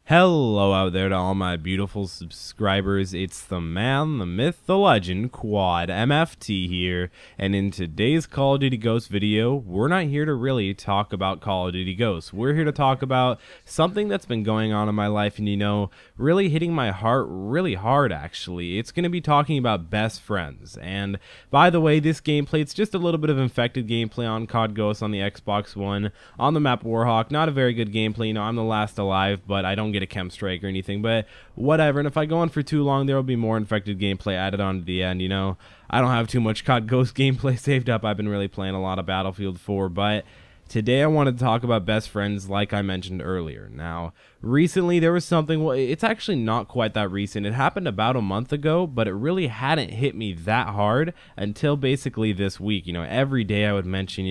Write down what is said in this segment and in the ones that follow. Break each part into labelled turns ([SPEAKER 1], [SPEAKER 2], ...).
[SPEAKER 1] Hello out there to all my beautiful subscribers. It's the man, the myth, the legend, Quad MFT here, and in today's Call of Duty Ghosts video, we're not here to really talk about Call of Duty Ghosts. We're here to talk about something that's been going on in my life and, really hitting my heart really hard, actually. It's going to be talking about best friends. And by the way, this gameplay, it's just a little bit of infected gameplay on COD Ghosts on the Xbox One, on the map Warhawk. Not a very good gameplay. I'm the last alive, but I don't get a chem strike or anything, but whatever. And if I go on for too long, there will be more infected gameplay added on to the end. I don't have too much COD Ghost gameplay saved up. I've been really playing a lot of Battlefield 4, but today I wanted to talk about best friends like I mentioned earlier. Now, recently there was something, well, it's actually not quite that recent. It happened about a month ago, but it really hadn't hit me that hard until basically this week. Every day I would mention,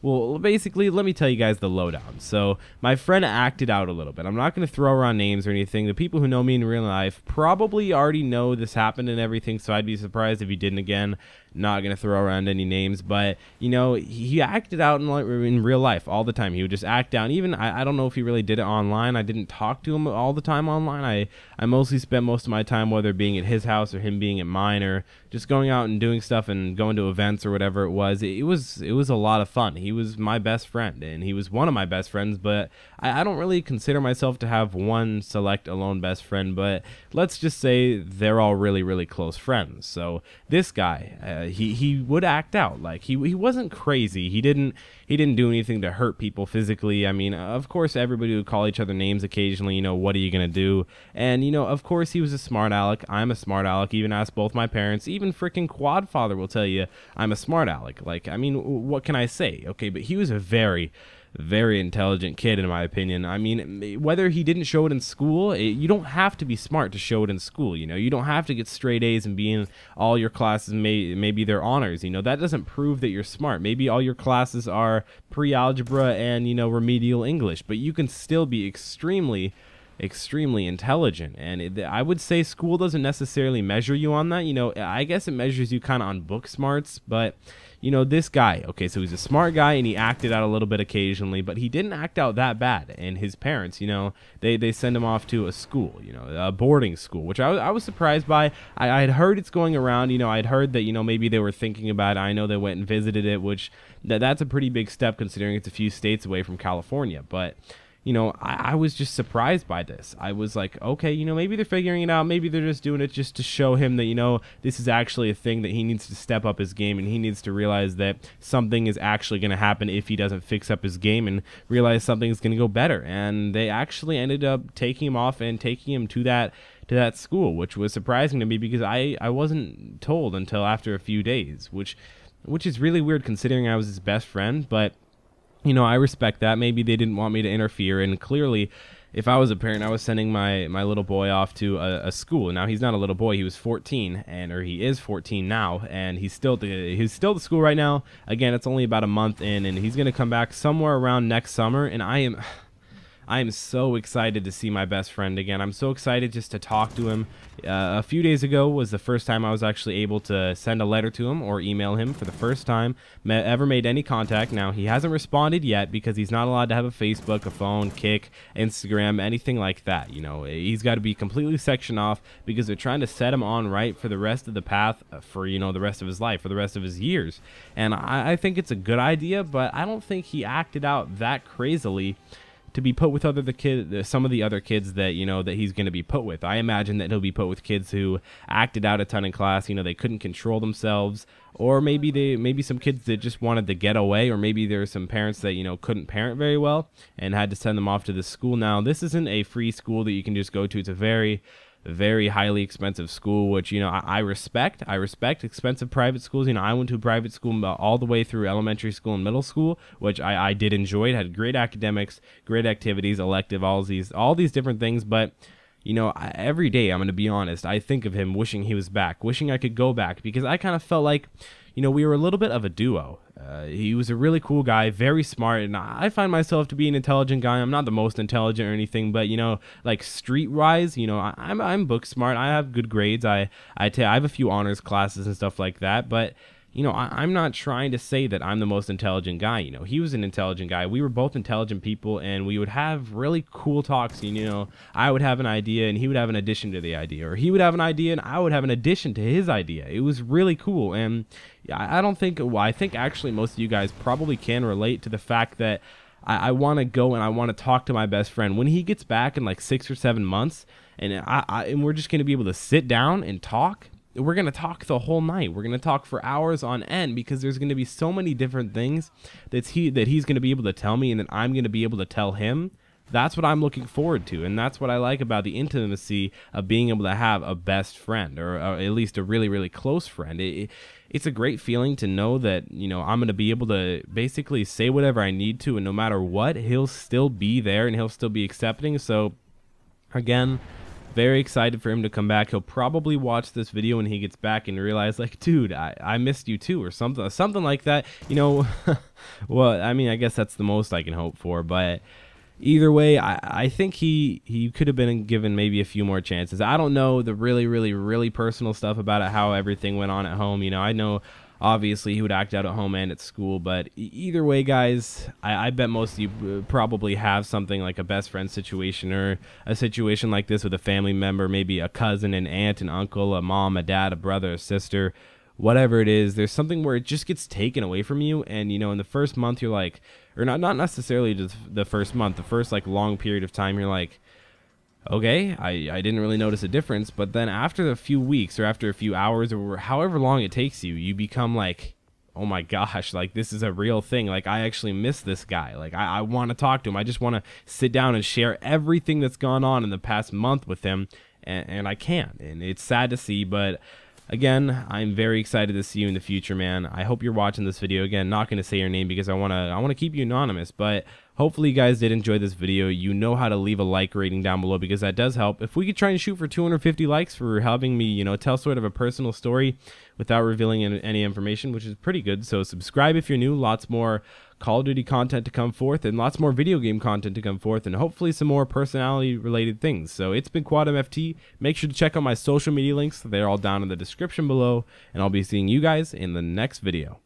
[SPEAKER 1] well, basically, let me tell you guys the lowdown. So, my friend acted out a little bit. I'm not going to throw around names or anything. The people who know me in real life probably already know this happened and everything, so I'd be surprised if he didn't again. Not going to throw around any names, but, he acted out in real life all the time. He would just act down. Even, I don't know if he really did it online. I didn't talk to him all the time online. I mostly spent most of my time, whether being at his house or him being at mine, or just going out and doing stuff and going to events or whatever it was. It was a lot of fun. He was my best friend, and he was one of my best friends, but I don't really consider myself to have one select alone best friend, but let's just say they're all really, really close friends. So this guy, he would act out. Like, he wasn't crazy. He didn't do anything to hurt people physically. I mean, of course, everybody would call each other names occasionally. What are you going to do? And, of course, he was a smart aleck. I'm a smart aleck. Even ask both my parents. Even freaking Quad Father will tell you I'm a smart aleck. Like, I mean, what can I say? Okay, but he was a very intelligent kid, in my opinion. I mean, whether he didn't show it in school, you don't have to be smart to show it in school. You don't have to get straight A's and be in all your classes. Maybe they're honors. That doesn't prove that you're smart. Maybe all your classes are pre-algebra and remedial English, but you can still be extremely intelligent. And I would say school doesn't necessarily measure you on that. I guess it measures you kind of on book smarts, but this guy, okay, so he's a smart guy and he acted out a little bit occasionally, but he didn't act out that bad. And his parents, they send him off to a school, a boarding school, which I was surprised by. I had heard it's going around, I'd heard that, maybe they were thinking about it. I know they went and visited it, which that's a pretty big step considering it's a few states away from California. But I was just surprised by this. I was like, okay, maybe they're figuring it out. Maybe they're just doing it just to show him that, this is actually a thing, that he needs to step up his game and he needs to realize that something is actually going to happen if he doesn't fix up his game and realize something is going to go better. And they actually ended up taking him off and taking him to that school, which was surprising to me because I wasn't told until after a few days, which is really weird considering I was his best friend, but I respect that. Maybe they didn't want me to interfere, and clearly, if I was a parent, I was sending my little boy off to a school. Now, he's not a little boy. He was 14, or he is 14 now, and he's still at the school right now. Again, it's only about a month in, and he's going to come back somewhere around next summer, and I am so excited to see my best friend again. I'm so excited just to talk to him. A few days ago was the first time I was actually able to send a letter to him or email him for the first time ever made any contact. Now, he hasn't responded yet because he's not allowed to have a Facebook, a phone, Kick, Instagram, anything like that. He's got to be completely sectioned off because they're trying to set him on right for the rest of the path for, the rest of his life, for the rest of his years. And I think it's a good idea, but I don't think he acted out that crazily to be put with some of the other kids that that he's going to be put with. I imagine that he'll be put with kids who acted out a ton in class. They couldn't control themselves, or maybe some kids that just wanted to get away, or maybe there were some parents that couldn't parent very well and had to send them off to this school. Now, this isn't a free school that you can just go to. It's a very highly expensive school, which I respect. I respect expensive private schools. I went to a private school all the way through elementary school and middle school, which I did enjoy. It had great academics, great activities, elective, all these different things. But every day, I'm going to be honest, I think of him wishing he was back, wishing I could go back, because I kind of felt like we were a little bit of a duo. He was a really cool guy, very smart, and I find myself to be an intelligent guy. I'm not the most intelligent or anything, but like street-wise, I'm book smart. I have good grades. I have a few honors classes and stuff like that, but you know, I'm not trying to say that I'm the most intelligent guy. You know, he was an intelligent guy. We were both intelligent people, and we would have really cool talks. You know, I would have an idea, and he would have an addition to the idea, or he would have an idea, and I would have an addition to his idea. It was really cool, and I don't think, well, I think actually most of you guys probably can relate to the fact that I want to go and I want to talk to my best friend when he gets back in like 6 or 7 months, and and we're just going to be able to sit down and talk. We're going to talk the whole night. We're going to talk for hours on end, because there's going to be so many different things that he's going to be able to tell me, and that I'm going to be able to tell him. That's what I'm looking forward to, and that's what I like about the intimacy of being able to have a best friend, or at least a really, really close friend. It's a great feeling to know that, you know, I'm going to be able to basically say whatever I need to, and no matter what, he'll still be there and he'll still be accepting. So, again, very excited for him to come back. He'll probably watch this video when he gets back and realize, like, dude, I missed you too, or something like that. You know, well, I mean, I guess that's the most I can hope for. But either way, I think he could have been given maybe a few more chances. I don't know the really, really, really personal stuff about it, how everything went on at home. You know, I know obviously he would act out at home and at school, but either way, guys, I bet most of you probably have something like a best friend situation, or a situation like this with a family member, maybe a cousin, an aunt, an uncle, a mom, a dad, a brother, a sister, whatever it is. There's something where it just gets taken away from you, and you know, in the first month you're like, or not necessarily just the first month, the first like long period of time, you're like, okay, I didn't really notice a difference. But then after a few weeks, or after a few hours, or however long it takes you, you become like, oh my gosh, like this is a real thing. Like, I actually miss this guy. Like, I want to talk to him. I just want to sit down and share everything that's gone on in the past month with him, and I can't. And it's sad to see, but again, I'm very excited to see you in the future, man. I hope you're watching this video. Again, not going to say your name because I want to keep you anonymous, but hopefully you guys did enjoy this video. You know how to leave a like rating down below, because that does help. If we could try and shoot for 250 likes for helping me, you know, tell sort of a personal story without revealing any information, which is pretty good. So subscribe if you're new. Lots more Call of Duty content to come forth, and lots more video game content to come forth, and hopefully some more personality related things. So it's been Quad MFT. Make sure to check out my social media links. They're all down in the description below, and I'll be seeing you guys in the next video.